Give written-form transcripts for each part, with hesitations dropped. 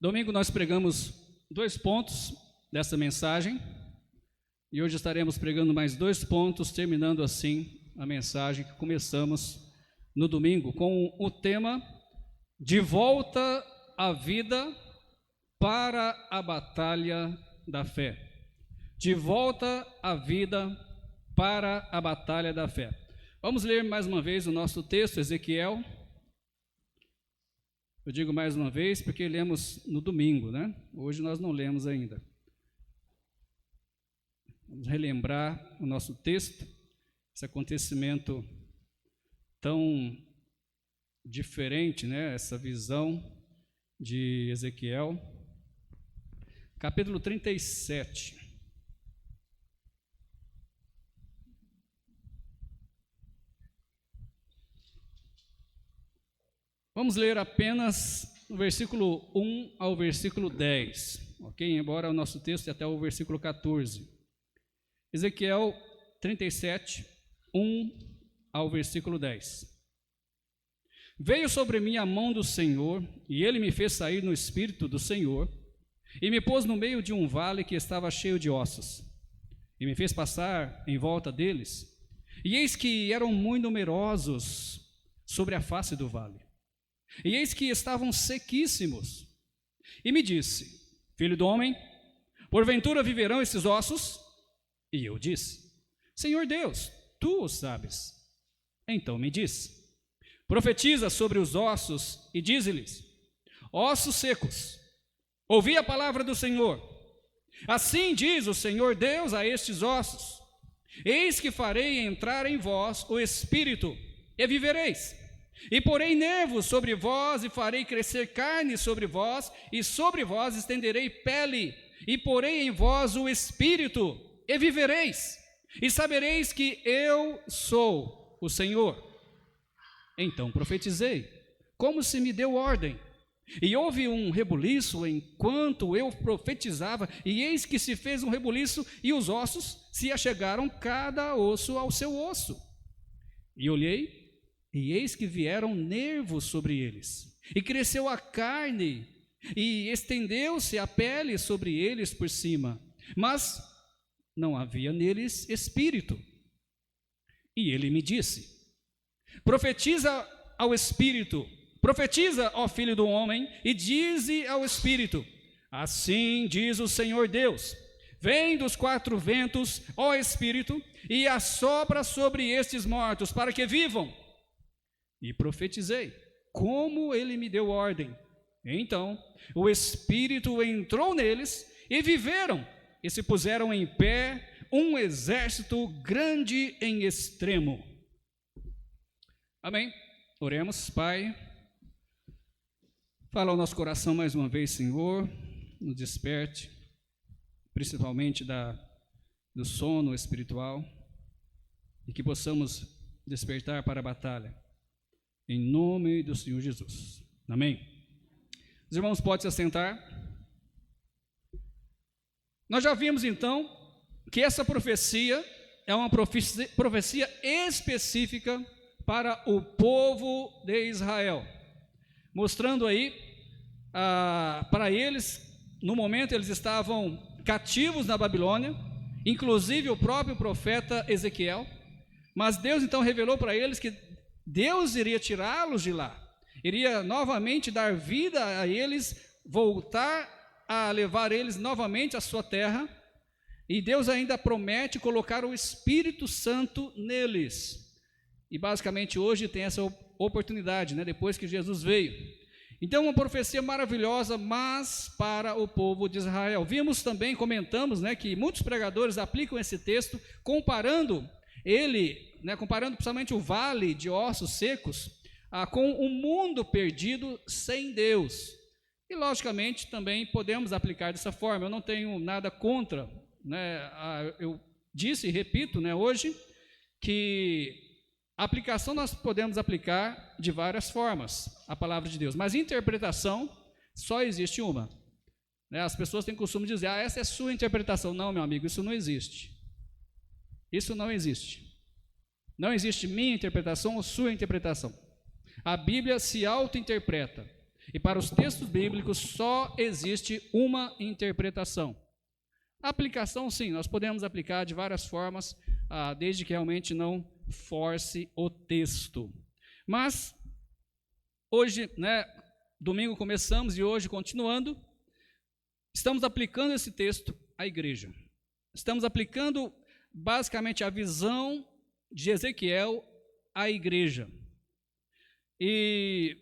Domingo nós pregamos 2 pontos dessa mensagem e hoje estaremos pregando mais 2 pontos, terminando assim a mensagem que começamos no domingo com o tema de volta à vida para a batalha da fé. De volta à vida para a batalha da fé. Vamos ler mais uma vez o nosso texto, Ezequiel. Eu digo mais uma vez porque lemos no domingo, né? Hoje nós não lemos ainda. Vamos relembrar o nosso texto, esse acontecimento tão diferente, né? Essa visão de Ezequiel. Capítulo 37. Vamos ler apenas o versículo 1 ao versículo 10, ok? Embora o nosso texto é até o versículo 14. Ezequiel 37, 1 ao versículo 10. Veio sobre mim a mão do Senhor, e ele me fez sair no espírito do Senhor, e me pôs no meio de um vale que estava cheio de ossos, e me fez passar em volta deles, e eis que eram muito numerosos sobre a face do vale. E eis que estavam sequíssimos. E me disse: Filho do homem, porventura viverão esses ossos? E eu disse: Senhor Deus, tu o sabes. Então me disse: Profetiza sobre os ossos e dize-lhes: Ossos secos, ouvi a palavra do Senhor. Assim diz o Senhor Deus a estes ossos: Eis que farei entrar em vós o espírito, e vivereis. E porei nervos sobre vós, e farei crescer carne sobre vós, e sobre vós estenderei pele, e porei em vós o espírito, e vivereis, e sabereis que eu sou o Senhor. Então profetizei, como se me deu ordem, e houve um rebuliço enquanto eu profetizava, e eis que se fez um rebuliço, e os ossos se achegaram cada osso ao seu osso. E olhei, e eis que vieram nervos sobre eles, e cresceu a carne, e estendeu-se a pele sobre eles por cima, mas não havia neles espírito. E ele me disse: Profetiza ao espírito, profetiza, ó filho do homem, e dize ao espírito: Assim diz o Senhor Deus: Vem dos 4 ventos, ó espírito, e assopra sobre estes mortos, para que vivam. E profetizei, como ele me deu ordem. Então o Espírito entrou neles, e viveram, e se puseram em pé, um exército grande em extremo. Amém? Oremos. Pai, fala ao nosso coração mais uma vez, Senhor, nos desperte, principalmente do sono espiritual, e que possamos despertar para a batalha. Em nome do Senhor Jesus. Amém? Os irmãos podem se assentar. Nós já vimos então que essa profecia é uma profecia específica para o povo de Israel, mostrando aí para eles, no momento eles estavam cativos na Babilônia, inclusive o próprio profeta Ezequiel, mas Deus então revelou para eles que Deus iria tirá-los de lá, iria novamente dar vida a eles, voltar a levar eles novamente à sua terra, e Deus ainda promete colocar o Espírito Santo neles, e basicamente hoje tem essa oportunidade, né, depois que Jesus veio. Então uma profecia maravilhosa, mas para o povo de Israel. Vimos também, comentamos, né, que muitos pregadores aplicam esse texto, comparando principalmente o vale de ossos secos, com o mundo perdido sem Deus. E logicamente também podemos aplicar dessa forma. Eu não tenho nada contra, né? Eu disse e repito, né, hoje, que a aplicação nós podemos aplicar de várias formas, a palavra de Deus, mas interpretação só existe uma, né? As pessoas têm costume de dizer: essa é a sua interpretação. Não, meu amigo, isso não existe. Isso não existe. Não existe minha interpretação ou sua interpretação. A Bíblia se auto-interpreta. E para os textos bíblicos só existe uma interpretação. A aplicação, sim, nós podemos aplicar de várias formas, desde que realmente não force o texto. Mas, hoje, domingo começamos e hoje continuando, estamos aplicando esse texto à igreja. Estamos aplicando basicamente a visão de Ezequiel à igreja. E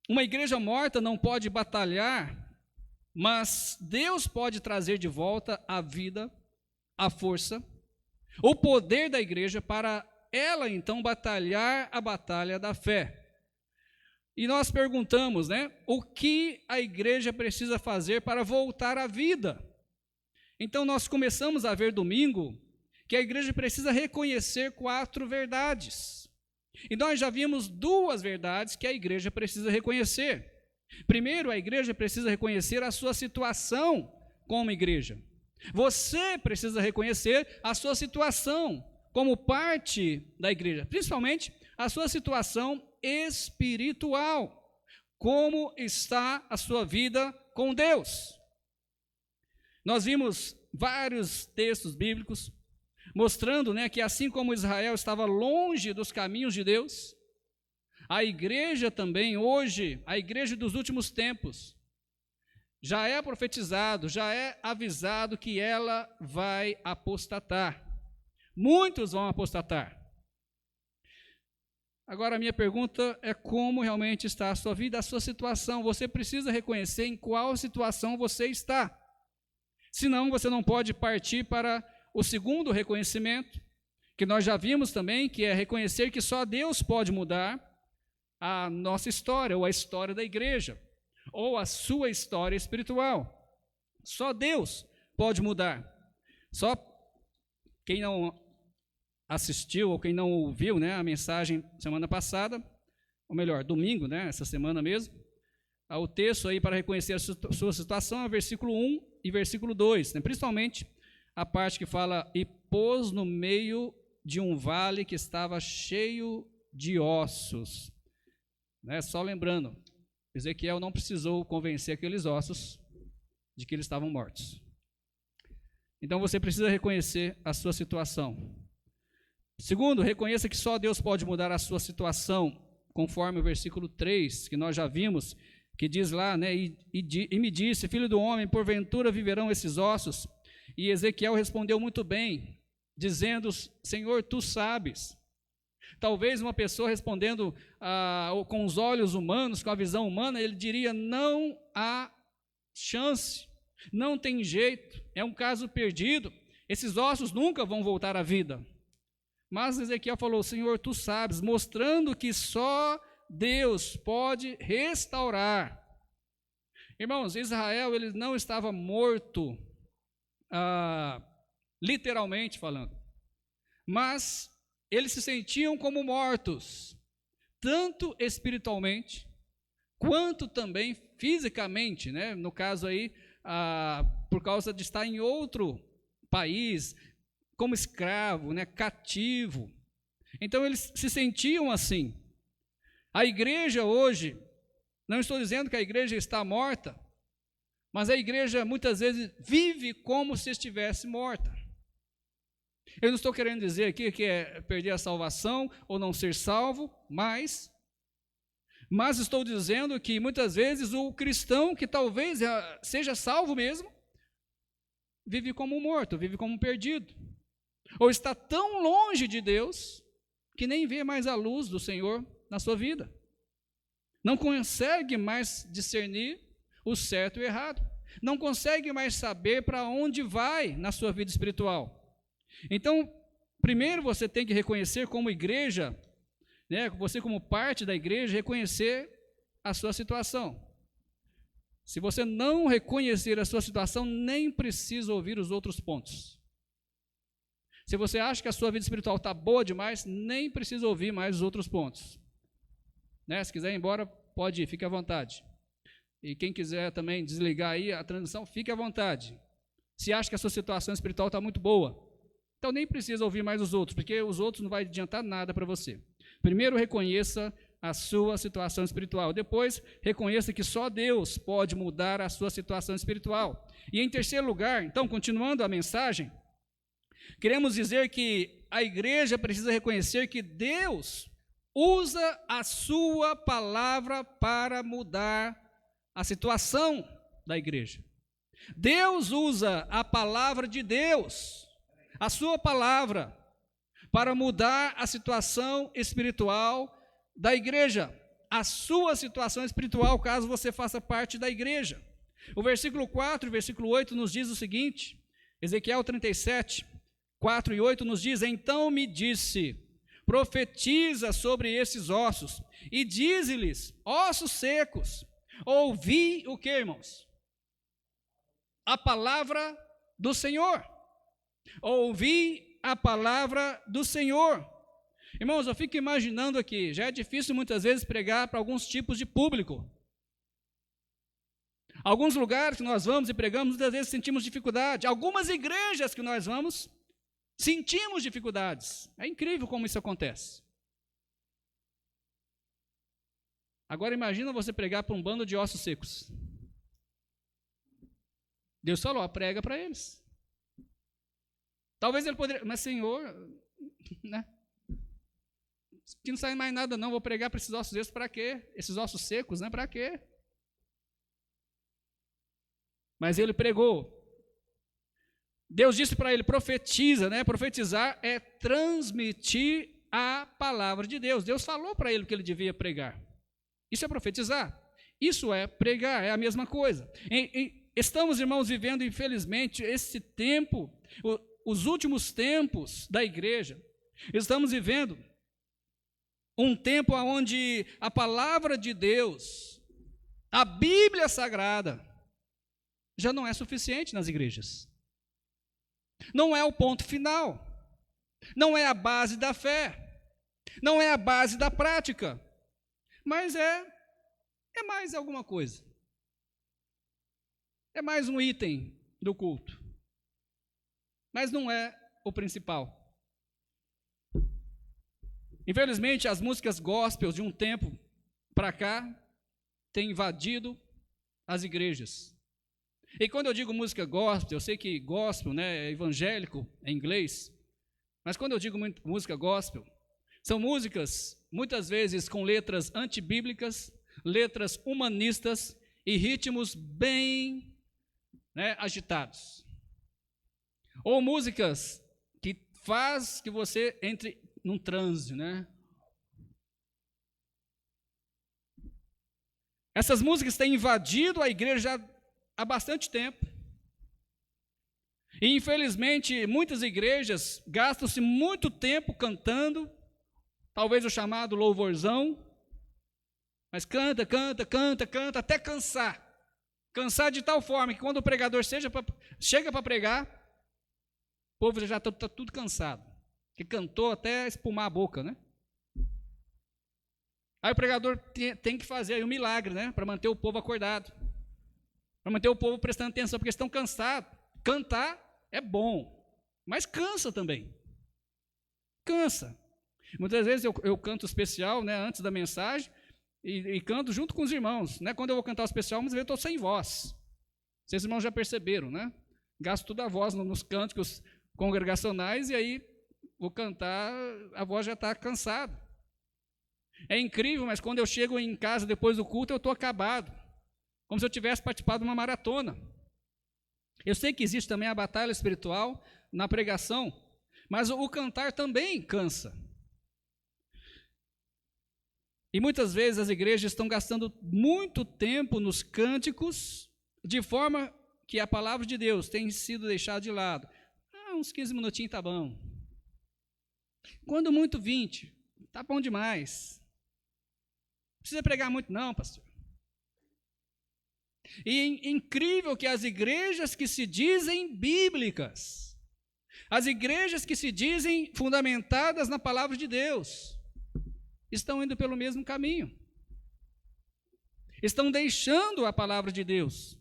uma igreja morta não pode batalhar, mas Deus pode trazer de volta a vida, a força, o poder da igreja para ela então batalhar a batalha da fé. E nós perguntamos, o que a igreja precisa fazer para voltar à vida? Então nós começamos a ver domingo que a igreja precisa reconhecer 4 verdades. E nós já vimos 2 verdades que a igreja precisa reconhecer. Primeiro, a igreja precisa reconhecer a sua situação como igreja. Você precisa reconhecer a sua situação como parte da igreja, principalmente a sua situação espiritual. Como está a sua vida com Deus? Nós vimos vários textos bíblicos mostrando que assim como Israel estava longe dos caminhos de Deus, a igreja também hoje, a igreja dos últimos tempos, já é profetizado, já é avisado que ela vai apostatar. Muitos vão apostatar. Agora a minha pergunta é como realmente está a sua vida, a sua situação. Você precisa reconhecer em qual situação você está. Senão você não pode partir para o segundo reconhecimento, que nós já vimos também, que é reconhecer que só Deus pode mudar a nossa história, ou a história da igreja, ou a sua história espiritual. Só Deus pode mudar. Só quem não assistiu ou quem não ouviu a mensagem semana passada, ou melhor, domingo, essa semana mesmo, o texto aí para reconhecer a sua situação é versículo 1 e versículo 2, principalmente a parte que fala, e pôs no meio de um vale que estava cheio de ossos. Só lembrando, Ezequiel não precisou convencer aqueles ossos de que eles estavam mortos. Então você precisa reconhecer a sua situação. Segundo, reconheça que só Deus pode mudar a sua situação, conforme o versículo 3, que nós já vimos, que diz lá, e me disse, filho do homem, porventura viverão esses ossos? E Ezequiel respondeu muito bem, dizendo, Senhor, tu sabes. Talvez uma pessoa respondendo com os olhos humanos, com a visão humana, ele diria, não há chance, não tem jeito, é um caso perdido, esses ossos nunca vão voltar à vida. Mas Ezequiel falou, Senhor, tu sabes, mostrando que só Deus pode restaurar. Irmãos, Israel ele não estava morto, literalmente falando, mas eles se sentiam como mortos, tanto espiritualmente, quanto também fisicamente, no caso aí, por causa de estar em outro país, como escravo, cativo. Então eles se sentiam assim. A igreja hoje, não estou dizendo que a igreja está morta, mas a igreja muitas vezes vive como se estivesse morta. Eu não estou querendo dizer aqui que é perder a salvação ou não ser salvo, mas estou dizendo que muitas vezes o cristão que talvez seja salvo mesmo, vive como morto, vive como perdido. Ou está tão longe de Deus que nem vê mais a luz do Senhor na sua vida. Não consegue mais discernir o certo e o errado. Não consegue mais saber para onde vai na sua vida espiritual. Então, primeiro você tem que reconhecer como igreja, você como parte da igreja, reconhecer a sua situação. Se você não reconhecer a sua situação, nem precisa ouvir os outros pontos. Se você acha que a sua vida espiritual está boa demais, nem precisa ouvir mais os outros pontos. Se quiser ir embora, pode ir, fique à vontade. E quem quiser também desligar aí a transmissão, fique à vontade. Se acha que a sua situação espiritual está muito boa, então nem precisa ouvir mais os outros, porque os outros não vai adiantar nada para você. Primeiro reconheça a sua situação espiritual. Depois, reconheça que só Deus pode mudar a sua situação espiritual. E em terceiro lugar, então, continuando a mensagem, queremos dizer que a igreja precisa reconhecer que Deus usa a sua palavra para mudar a situação da igreja. Deus usa a palavra de Deus, a sua palavra, para mudar a situação espiritual da igreja, a sua situação espiritual, caso você faça parte da igreja. O versículo 4 e versículo 8 nos diz o seguinte, Ezequiel 37, 4 e 8 nos diz: então me disse, profetiza sobre esses ossos, e dize-lhes, ossos secos, ouvi o que, irmãos? A palavra do Senhor. Ouvi a palavra do Senhor. Irmãos, eu fico imaginando aqui, já é difícil muitas vezes pregar para alguns tipos de público. Alguns lugares que nós vamos e pregamos, muitas vezes sentimos dificuldade. Algumas igrejas que nós vamos, sentimos dificuldades. É incrível como isso acontece. Agora imagina você pregar para um bando de ossos secos. Deus falou, prega para eles. Talvez ele poderia, mas Senhor, né? Que não sai mais nada não, vou pregar para esses ossos secos para quê? Esses ossos secos, né? Para quê? Mas ele pregou. Deus disse para ele, profetiza, né? Profetizar é transmitir a palavra de Deus. Deus falou para ele o que ele devia pregar. Isso é profetizar. Isso é pregar, é a mesma coisa. Estamos, irmãos, vivendo, infelizmente, esse tempo, os últimos tempos da igreja. Estamos vivendo um tempo onde a palavra de Deus, a Bíblia Sagrada, já não é suficiente nas igrejas. Não é o ponto final. Não é a base da fé. Não é a base da prática. Mas é mais alguma coisa. É mais um item do culto. Mas não é o principal. Infelizmente, as músicas gospel de um tempo para cá têm invadido as igrejas. E quando eu digo música gospel, eu sei que gospel, né, é evangélico em inglês, mas quando eu digo música gospel, são músicas muitas vezes com letras antibíblicas, letras humanistas e ritmos bem, né, agitados. Ou músicas que faz que você entre num transe, né? Essas músicas têm invadido a igreja há bastante tempo. E infelizmente, muitas igrejas gastam-se muito tempo cantando, talvez o chamado louvorzão, mas canta, até cansar. Cansar de tal forma que quando o pregador chega para pregar, o povo já está tudo cansado. Que cantou até espumar a boca, né? Aí o pregador tem que fazer aí um milagre, né? Para manter o povo acordado. Para manter o povo prestando atenção, porque estão cansados. Cantar é bom, mas cansa também. Cansa. Muitas vezes eu canto especial, né, antes da mensagem, e canto junto com os irmãos. Né? Quando eu vou cantar o especial, muitas vezes eu estou sem voz. Vocês irmãos já perceberam, né? Gasto toda a voz nos cânticos congregacionais, e aí vou cantar, a voz já está cansada. É incrível, mas quando eu chego em casa depois do culto, eu estou acabado. Como se eu tivesse participado de uma maratona. Eu sei que existe também a batalha espiritual na pregação, mas o cantar também cansa. E muitas vezes as igrejas estão gastando muito tempo nos cânticos, de forma que a palavra de Deus tem sido deixada de lado. Uns 15 minutinhos está bom. Quando muito 20, está bom demais. Não precisa pregar muito não, pastor. E incrível que as igrejas que se dizem bíblicas, as igrejas que se dizem fundamentadas na palavra de Deus, estão indo pelo mesmo caminho. Estão deixando a palavra de Deus.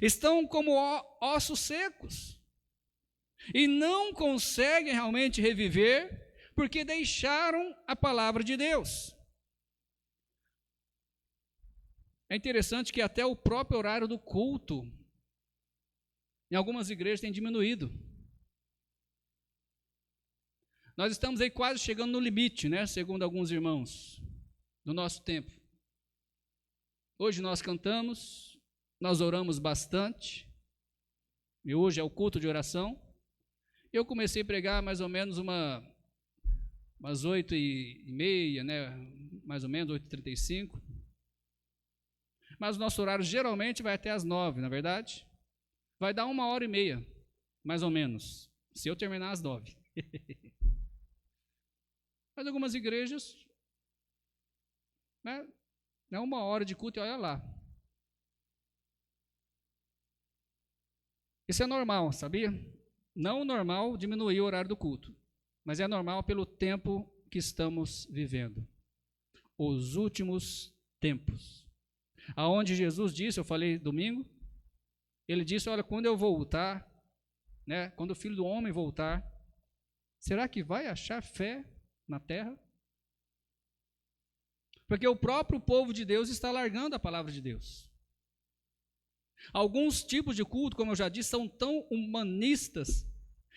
Estão como ossos secos. E não conseguem realmente reviver, porque deixaram a palavra de Deus. É interessante que até o próprio horário do culto, em algumas igrejas, tem diminuído. Nós estamos aí quase chegando no limite, né, segundo alguns irmãos, do nosso tempo. Hoje nós cantamos, nós oramos bastante, e hoje é o culto de oração. Eu comecei a pregar mais ou menos umas 8h30, né, mais ou menos 8h35. Mas o nosso horário geralmente vai até as 9, na é verdade? Vai dar 1h30, mais ou menos, se eu terminar às 9. Mas algumas igrejas, né, é 1 hora de culto e olha lá. Isso é normal, sabia? Não normal diminuir o horário do culto, mas é normal pelo tempo que estamos vivendo. Os últimos tempos. Aonde Jesus disse, eu falei domingo, ele disse, olha, quando eu voltar, né, quando o Filho do Homem voltar, será que vai achar fé na terra? Porque o próprio povo de Deus está largando a palavra de Deus. Alguns tipos de culto, como eu já disse, são tão humanistas,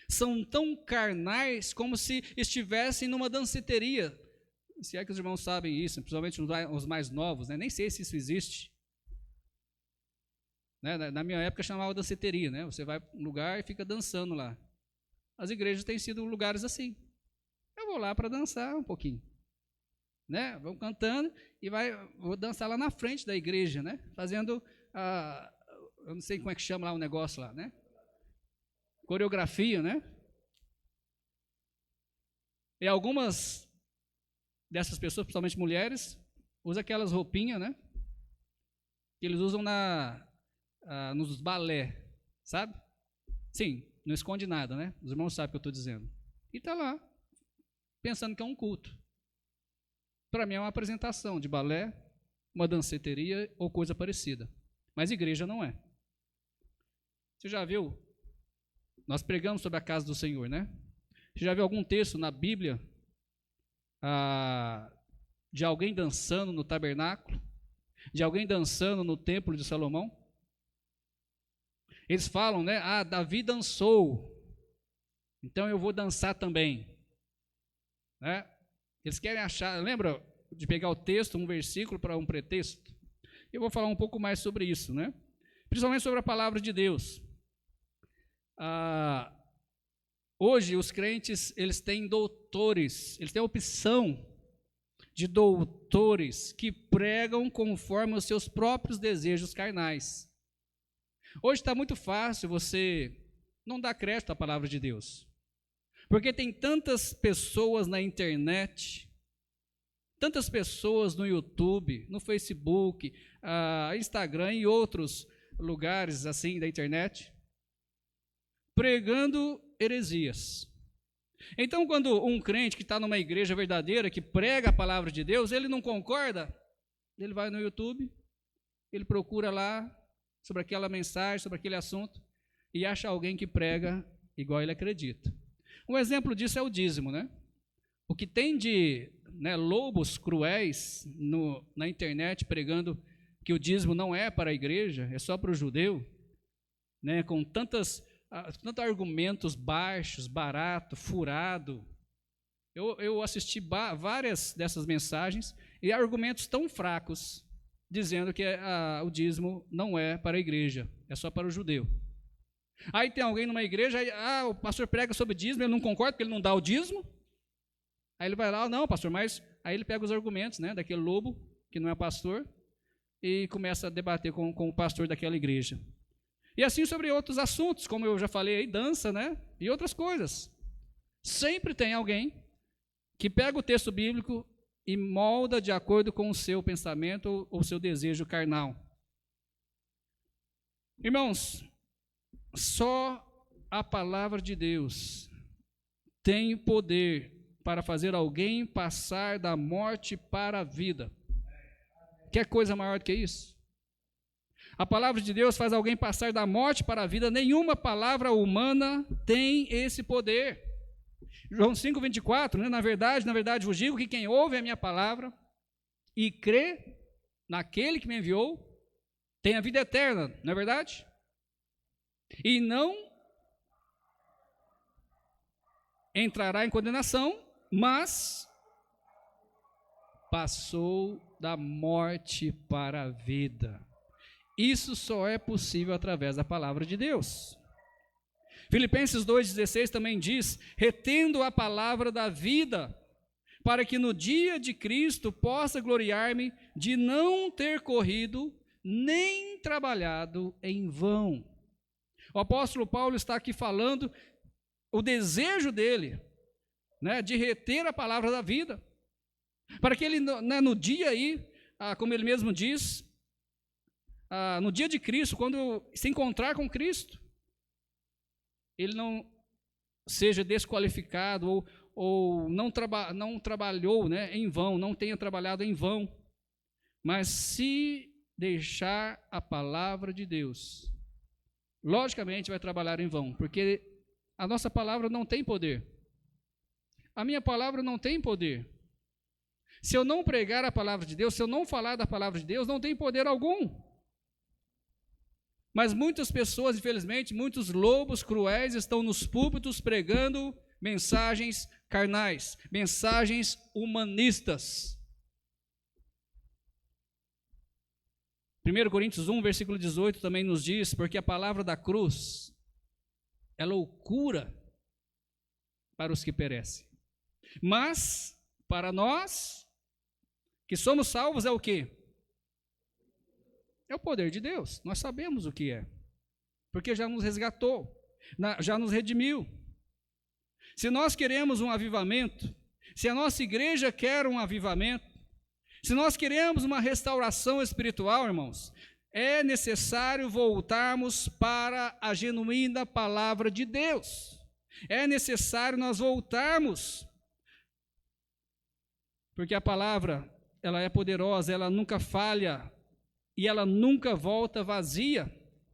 são tão carnais, como se estivessem numa danceteria. Se é que os irmãos sabem isso, principalmente os mais novos, né? Nem sei se isso existe. Né? Na minha época chamava danceteria, né? Você vai para um lugar e fica dançando lá. As igrejas têm sido lugares assim. Eu vou lá para dançar um pouquinho. Né? Vamos cantando e vou dançar lá na frente da igreja, né? Fazendo, eu não sei como é que chama lá o negócio lá, né? Coreografia, né? E algumas dessas pessoas, principalmente mulheres, usam aquelas roupinhas, né? Que eles usam nos balé, sabe? Sim, não esconde nada, né? Os irmãos sabem o que eu estou dizendo. E está lá, pensando que é um culto. Para mim é uma apresentação de balé, uma danceteria ou coisa parecida. Mas igreja não é. Você já viu? Nós pregamos sobre a casa do Senhor, né? Você já viu algum texto na Bíblia de alguém dançando no tabernáculo? De alguém dançando no templo de Salomão? Eles falam, né? Davi dançou, então eu vou dançar também. Né? Eles querem achar, lembra de pegar o texto, um versículo para um pretexto? Eu vou falar um pouco mais sobre isso, né? Principalmente sobre a palavra de Deus. Hoje os crentes, eles têm doutores, eles têm a opção de doutores que pregam conforme os seus próprios desejos carnais. Hoje está muito fácil você não dar crédito à palavra de Deus, porque tem tantas pessoas na internet, tantas pessoas no YouTube, no Facebook, Instagram e outros lugares assim da internet, pregando heresias. Então, quando um crente que está numa igreja verdadeira, que prega a palavra de Deus, ele não concorda, ele vai no YouTube, ele procura lá sobre aquela mensagem, sobre aquele assunto, e acha alguém que prega igual ele acredita. Um exemplo disso é o dízimo, né? O que tem de lobos cruéis na internet pregando que o dízimo não é para a igreja, é só para o judeu, né? Com tantos argumentos baixos, barato, furado. Eu assisti várias dessas mensagens e argumentos tão fracos, dizendo que o dízimo não é para a igreja, é só para o judeu. Aí tem alguém numa igreja, o pastor prega sobre dízimo, ele não concorda porque ele não dá o dízimo. Aí ele vai lá, não, pastor, mas aí ele pega os argumentos, né, daquele lobo, que não é pastor, e começa a debater com o pastor daquela igreja. E assim sobre outros assuntos, como eu já falei aí, dança, né, e outras coisas. Sempre tem alguém que pega o texto bíblico e molda de acordo com o seu pensamento ou o seu desejo carnal. Irmãos, só a palavra de Deus tem poder para fazer alguém passar da morte para a vida. Quer coisa maior do que isso? A palavra de Deus faz alguém passar da morte para a vida. Nenhuma palavra humana tem esse poder. João 5,24, né? Na verdade vos digo que quem ouve a minha palavra e crê naquele que me enviou, tem a vida eterna, não é verdade? E não entrará em condenação, mas passou da morte para a vida. Isso só é possível através da palavra de Deus. Filipenses 2,16 também diz: retendo a palavra da vida, para que no dia de Cristo possa gloriar-me de não ter corrido, nem trabalhado em vão. O apóstolo Paulo está aqui falando o desejo dele, né, de reter a palavra da vida, para que ele, né, no dia aí, como ele mesmo diz, no dia de Cristo, quando se encontrar com Cristo, ele não seja desqualificado ou não trabalhou, né, em vão, não tenha trabalhado em vão, mas se deixar a palavra de Deus, logicamente vai trabalhar em vão, porque a nossa palavra não tem poder. A minha palavra não tem poder. Se eu não pregar a palavra de Deus, se eu não falar da palavra de Deus, não tem poder algum. Mas muitas pessoas, infelizmente, muitos lobos cruéis estão nos púlpitos pregando mensagens carnais, mensagens humanistas. 1 Coríntios 1, versículo 18 também nos diz: porque a palavra da cruz é loucura para os que perecem, mas para nós que somos salvos é o quê? É o poder de Deus. Nós sabemos o que é, porque já nos resgatou, já nos redimiu. Se nós queremos um avivamento, se a nossa igreja quer um avivamento, se nós queremos uma restauração espiritual, irmãos, é necessário voltarmos para a genuína palavra de Deus. É necessário nós voltarmos, porque a palavra, ela é poderosa, ela nunca falha e ela nunca volta vazia,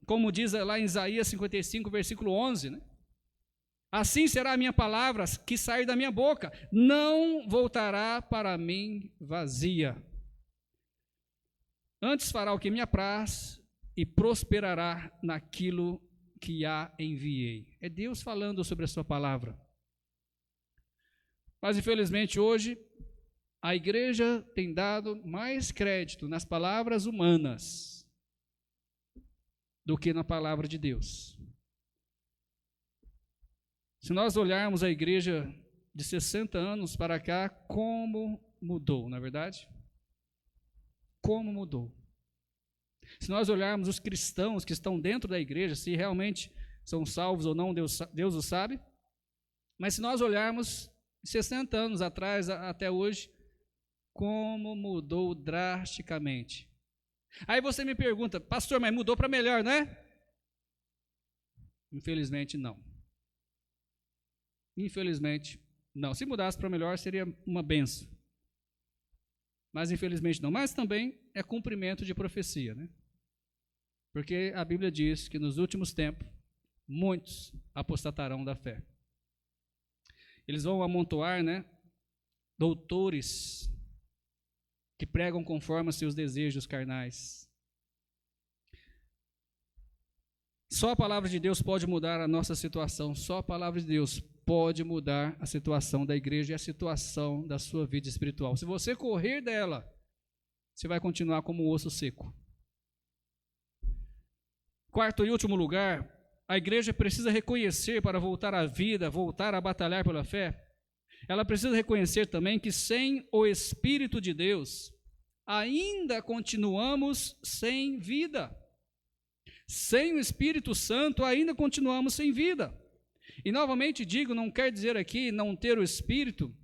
como diz lá em Isaías 55, versículo 11, né? Assim será a minha palavra que sair da minha boca, não voltará para mim vazia. Antes fará o que me apraz e prosperará naquilo que a enviei. É Deus falando sobre a sua palavra. Mas infelizmente hoje a igreja tem dado mais crédito nas palavras humanas do que na palavra de Deus. Se nós olharmos a igreja de 60 anos para cá, como mudou, não é verdade? Como mudou. Se nós olharmos os cristãos que estão dentro da igreja, se realmente são salvos ou não, Deus o sabe. Mas se nós olharmos 60 anos atrás até hoje, como mudou drasticamente. Aí você me pergunta: pastor, mas mudou para melhor, não é? Infelizmente não. Infelizmente não. Se mudasse para melhor seria uma benção. Mas infelizmente não. Mas também é cumprimento de profecia, né? Porque a Bíblia diz que nos últimos tempos muitos apostatarão da fé. Eles vão amontoar, né, doutores que pregam conforme os seus desejos carnais. Só a palavra de Deus pode mudar a nossa situação. Só a palavra de Deus pode mudar a situação da igreja e a situação da sua vida espiritual. Se você correr dela, você vai continuar como um osso seco. Quarto e último lugar, a igreja precisa reconhecer, para voltar à vida, voltar a batalhar pela fé, ela precisa reconhecer também que sem o Espírito de Deus, ainda continuamos sem vida. Sem o Espírito Santo, ainda continuamos sem vida. E novamente digo, não quer dizer aqui não ter o Espírito,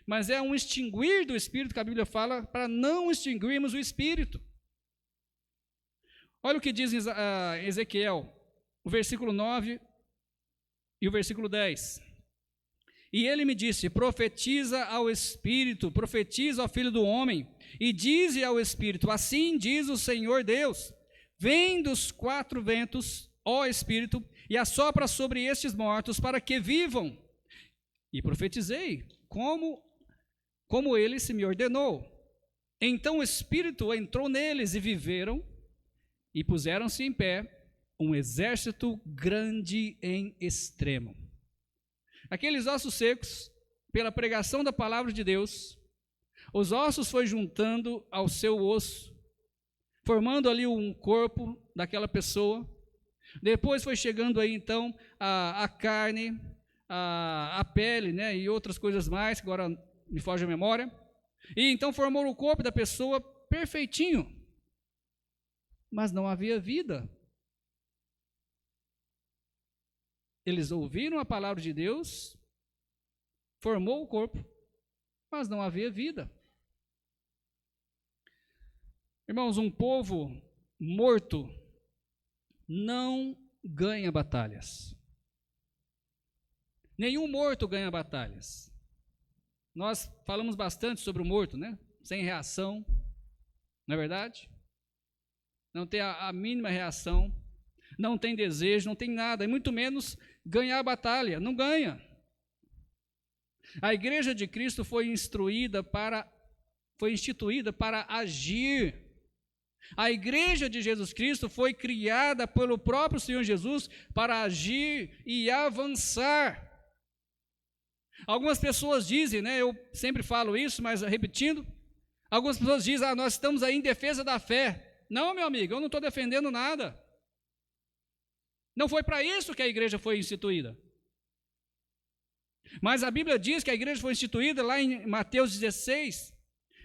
mas é um extinguir do Espírito que a Bíblia fala, para não extinguirmos o Espírito. Olha o que diz Ezequiel, o versículo 9 e o versículo 10. E ele me disse: profetiza ao Espírito, profetiza ao Filho do Homem, e dize ao Espírito: assim diz o Senhor Deus, vem dos quatro ventos, ó Espírito, e assopra sobre estes mortos para que vivam. E profetizei, como ele se me ordenou. Então o Espírito entrou neles e viveram, e puseram-se em pé um exército grande em extremo. Aqueles ossos secos, pela pregação da palavra de Deus, os ossos foi juntando ao seu osso, formando ali um corpo daquela pessoa. Depois foi chegando aí então a carne, a pele, né, e outras coisas mais, que agora me foge a memória. E então formou o corpo da pessoa perfeitinho, mas não havia vida. Eles ouviram a palavra de Deus, formou o corpo, mas não havia vida. Irmãos, um povo morto não ganha batalhas. Nenhum morto ganha batalhas. Nós falamos bastante sobre o morto, né? Sem reação, não é verdade? Não tem a mínima reação, não tem desejo, não tem nada, e muito menos ganhar a batalha, não ganha. A igreja de Cristo foi instituída para agir. A igreja de Jesus Cristo foi criada pelo próprio Senhor Jesus para agir e avançar. Algumas pessoas dizem, né, eu sempre falo isso, mas repetindo, algumas pessoas dizem, nós estamos aí em defesa da fé. Não, meu amigo, eu não estou defendendo nada. Não foi para isso que a igreja foi instituída. Mas a Bíblia diz que a igreja foi instituída lá em Mateus 16,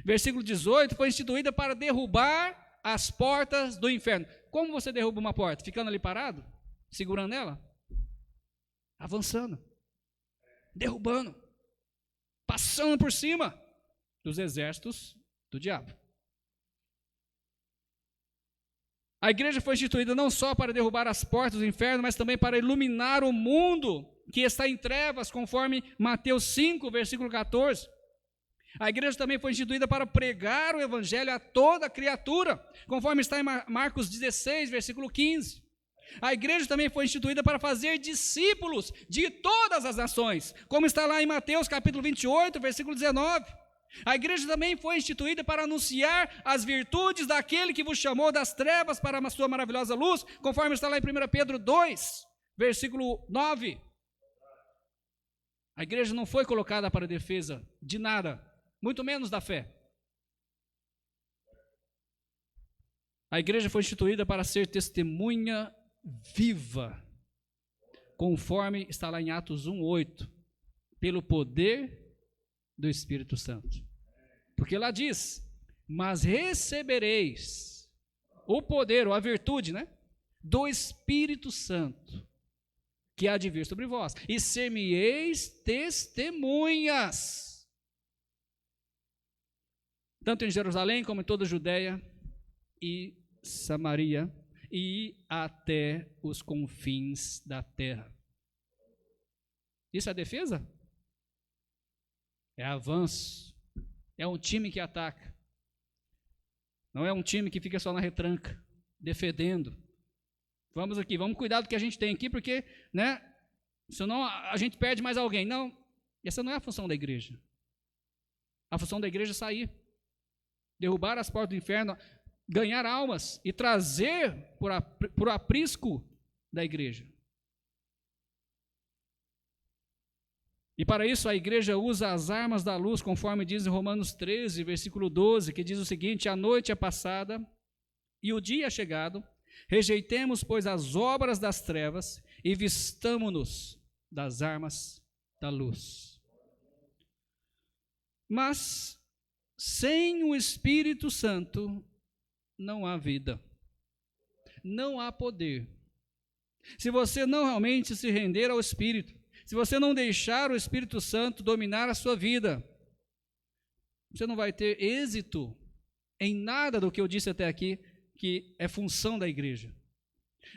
versículo 18, foi instituída para derrubar as portas do inferno. Como você derruba uma porta? Ficando ali parado? Segurando ela? Avançando. Derrubando. Passando por cima dos exércitos do diabo. A igreja foi instituída não só para derrubar as portas do inferno, mas também para iluminar o mundo que está em trevas, conforme Mateus 5, versículo 14. A igreja também foi instituída para pregar o evangelho a toda criatura, conforme está em Marcos 16, versículo 15. A igreja também foi instituída para fazer discípulos de todas as nações, como está lá em Mateus capítulo 28, versículo 19. A igreja também foi instituída para anunciar as virtudes daquele que vos chamou das trevas para a sua maravilhosa luz, conforme está lá em 1 Pedro 2, versículo 9. A igreja não foi colocada para defesa de nada, muito menos da fé. A igreja foi instituída para ser testemunha viva, conforme está lá em Atos 1:8, pelo poder do Espírito Santo. Porque lá diz, mas recebereis o poder, ou a virtude, né, do Espírito Santo, que há de vir sobre vós, e ser-me-eis testemunhas, tanto em Jerusalém, como em toda a Judeia e Samaria, e até os confins da terra. Isso é defesa? É avanço. É um time que ataca. Não é um time que fica só na retranca, defendendo. Vamos aqui, vamos cuidar do que a gente tem aqui, porque, né, senão a gente perde mais alguém. Não, essa não é a função da igreja. A função da igreja é sair, derrubar as portas do inferno, ganhar almas e trazer por aprisco da igreja. E para isso a igreja usa as armas da luz, conforme diz em Romanos 13, versículo 12, que diz o seguinte: a noite é passada e o dia é chegado, rejeitemos, pois, as obras das trevas e vistamo-nos das armas da luz. Mas sem o Espírito Santo não há vida, não há poder. Se você não realmente se render ao Espírito, se você não deixar o Espírito Santo dominar a sua vida, você não vai ter êxito em nada do que eu disse até aqui, que é função da igreja.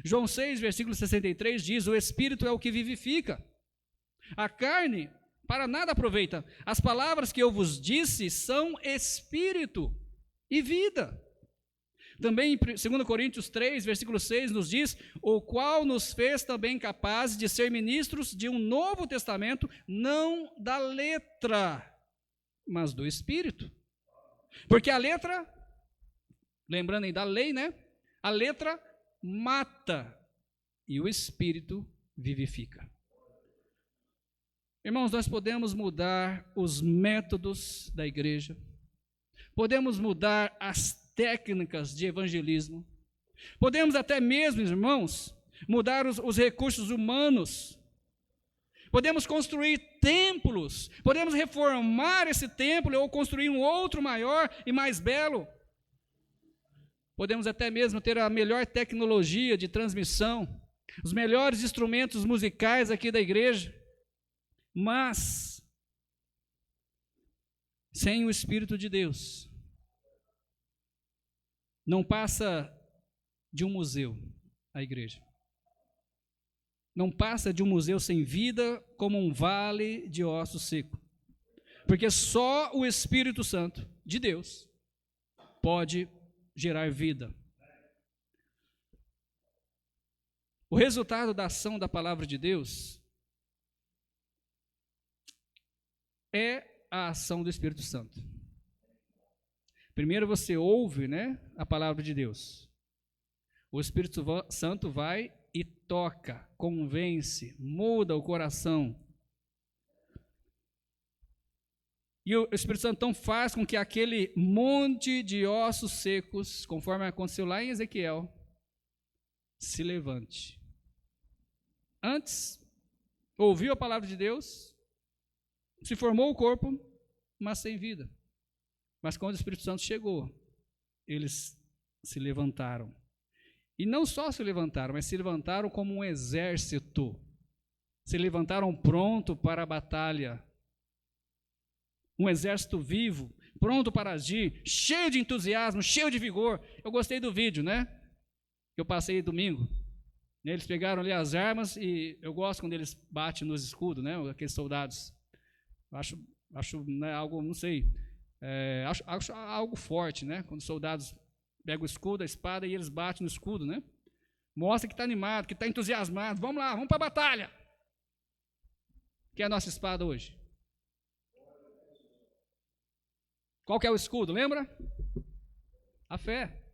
João 6, versículo 63 diz: o Espírito é o que vivifica, a carne para nada aproveita. As palavras que eu vos disse são Espírito e vida. Também em 2 Coríntios 3, versículo 6, nos diz: o qual nos fez também capazes de ser ministros de um novo testamento, não da letra, mas do Espírito. Porque a letra, lembrando aí da lei, né? A letra mata e o Espírito vivifica. Irmãos, nós podemos mudar os métodos da igreja, podemos mudar as técnicas de evangelismo, podemos até mesmo, irmãos, mudar os recursos humanos, podemos construir templos, podemos reformar esse templo ou construir um outro maior e mais belo, podemos até mesmo ter a melhor tecnologia de transmissão, os melhores instrumentos musicais aqui da igreja, mas sem o Espírito de Deus, não passa de um museu a igreja. Não passa de um museu sem vida, como um vale de ossos secos. Porque só o Espírito Santo de Deus pode gerar vida. O resultado da ação da palavra de Deus é a ação do Espírito Santo. Primeiro você ouve, né, a palavra de Deus. O Espírito Santo vai e toca, convence, muda o coração. E o Espírito Santo então faz com que aquele monte de ossos secos, conforme aconteceu lá em Ezequiel, se levante. Antes, ouviu a palavra de Deus, se formou o corpo, mas sem vida. Mas quando o Espírito Santo chegou, eles se levantaram. E não só se levantaram, mas se levantaram como um exército. Se levantaram pronto para a batalha. Um exército vivo, pronto para agir, cheio de entusiasmo, cheio de vigor. Eu gostei do vídeo, né? Que eu passei domingo. Eles pegaram ali as armas e eu gosto quando eles batem nos escudos, né? Aqueles soldados. Acho né, algo, não sei, acho algo forte, né? Quando os soldados pegam o escudo, a espada e eles batem no escudo, né? Mostra que está animado, que está entusiasmado. Vamos lá, vamos para a batalha. Que é a nossa espada hoje? Qual que é o escudo, lembra? A fé.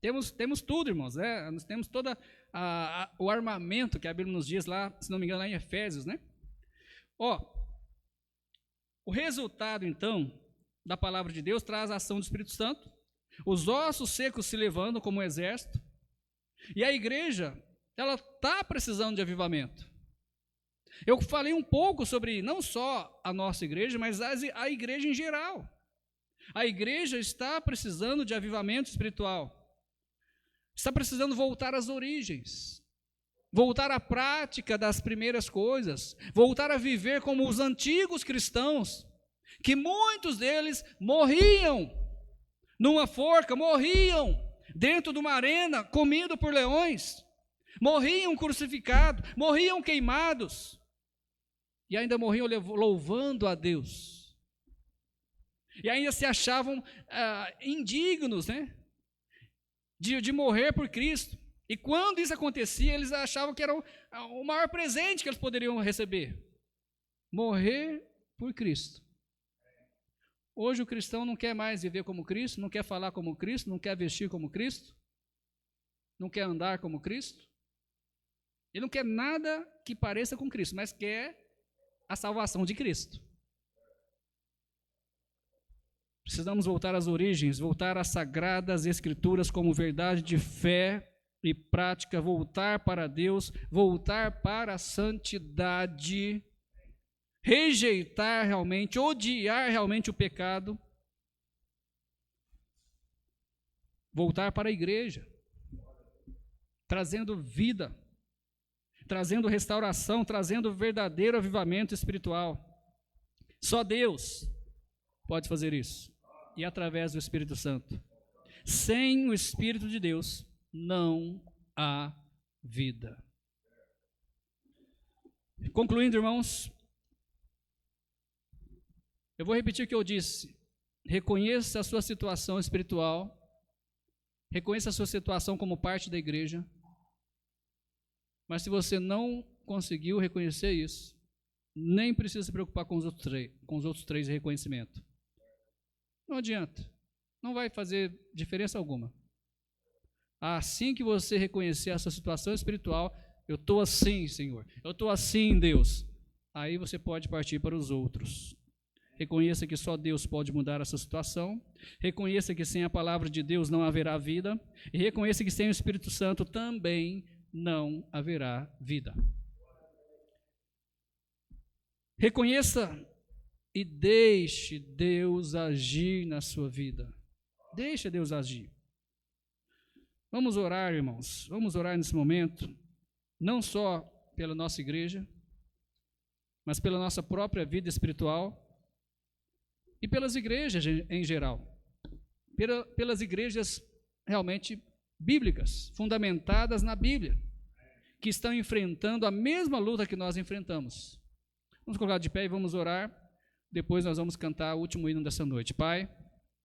Temos tudo, irmãos, né? Nós temos todo o armamento que a Bíblia nos diz lá, se não me engano, lá em Efésios, né? O resultado, então, da palavra de Deus traz a ação do Espírito Santo, os ossos secos se levantam como um exército, e a igreja, ela está precisando de avivamento. Eu falei um pouco sobre não só a nossa igreja, mas a igreja em geral. A igreja está precisando de avivamento espiritual, está precisando voltar às origens, voltar à prática das primeiras coisas, voltar a viver como os antigos cristãos, que muitos deles morriam numa forca, morriam dentro de uma arena, comido por leões, morriam crucificados, morriam queimados, e ainda morriam louvando a Deus, e ainda se achavam indignos, né, de morrer por Cristo. E quando isso acontecia, eles achavam que era o maior presente que eles poderiam receber. Morrer por Cristo. Hoje o cristão não quer mais viver como Cristo, não quer falar como Cristo, não quer vestir como Cristo, não quer andar como Cristo. Ele não quer nada que pareça com Cristo, mas quer a salvação de Cristo. Precisamos voltar às origens, voltar às sagradas escrituras como verdade de fé e prática, voltar para Deus, voltar para a santidade, rejeitar realmente, odiar realmente o pecado, voltar para a igreja, trazendo vida, trazendo restauração, trazendo verdadeiro avivamento espiritual. Só Deus pode fazer isso, e através do Espírito Santo. Sem o Espírito de Deus, não há vida. Concluindo, irmãos, eu vou repetir o que eu disse. Reconheça a sua situação espiritual, reconheça a sua situação como parte da igreja, mas se você não conseguiu reconhecer isso, nem precisa se preocupar com os outros três de reconhecimento. Não adianta. Não vai fazer diferença alguma. Assim que você reconhecer essa situação espiritual, eu estou assim, Senhor, eu estou assim, Deus, aí você pode partir para os outros. Reconheça que só Deus pode mudar essa situação, reconheça que sem a palavra de Deus não haverá vida, e reconheça que sem o Espírito Santo também não haverá vida. Reconheça e deixe Deus agir na sua vida. Deixe Deus agir. Vamos orar, irmãos. Vamos orar nesse momento, não só pela nossa igreja, mas pela nossa própria vida espiritual e pelas igrejas em geral. Pelas igrejas realmente bíblicas, fundamentadas na Bíblia, que estão enfrentando a mesma luta que nós enfrentamos. Vamos colocar de pé e vamos orar. Depois nós vamos cantar o último hino dessa noite. Pai,